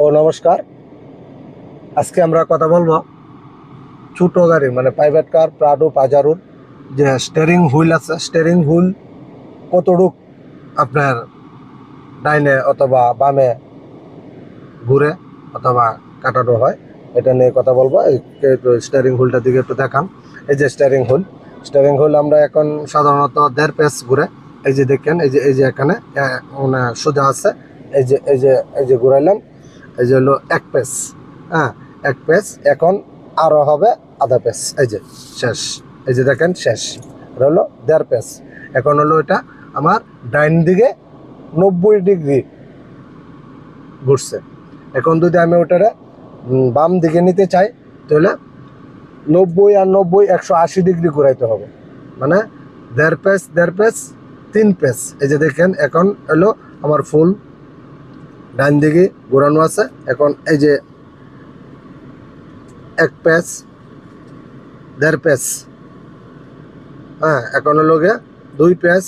ও নমস্কার। আজকে আমরা কথা বলবো ছোট গাড়ি মানে প্রাইভেট কার প্রাডো পাজারোর যে স্টিয়ারিং হুইল আছে, স্টিয়ারিং হুইল কতটুক আপনার ডাইনে অথবা বামে ঘুরে অথবা কাটানো হয়, এটা নিয়ে কথা বলবো। স্টিয়ারিং হুইলটার দিকে একটু দেখান। এই যে স্টিয়ারিং হুইল আমরা এখন সাধারণত 1.5 পেস ঘুরে। এই যে দেখেন, এই যে এখানে মানে সোজা আছে। এই যে ঘুরাইলাম, এই যে হলো 1 পেস। হ্যাঁ, 1 পেস। এখন আরো হবে আধা পেস। এই যে শেষ। এই যে দেখেন শেষ। এটা হলো 1.5 পেস। এখন হলো এটা আমার ডাইন দিকে 90 ডিগ্রি ঘুরছে। এখন যদি আমি ওটারে বাম দিকে নিতে চাই, তাহলে 90 আর 90 180 ডিগ্রি ঘুরাইতে হবে। মানে 1.5 পেস 3 পেস। এই যে দেখেন এখন হলো আমার ফুল ডান দিকে ঘোরানো আছে। এখন এই যে 1 পেস 1.5 পেস। হ্যাঁ, এখন হলো গিয়ে 2 পেস।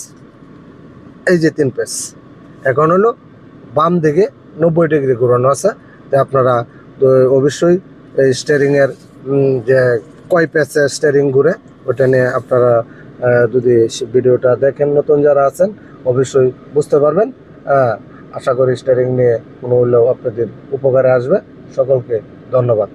এই যে 3 পেস। এখন হলো বাম দিকে 90 ডিগ্রি ঘোরানো আছে। তো আপনারা তো অবশ্যই এই স্টিয়ারিংয়ের যে কয় পেসে স্টিয়ারিং ঘুরে ওটা নিয়ে আপনারা যদি ভিডিওটা দেখেন, নতুন যারা আছেন অবশ্যই বুঝতে পারবেন। আশা করি স্টিয়ারিং নিয়ে কোনো হলেও আপনাদের উপকারে আসবে। সকলকে ধন্যবাদ।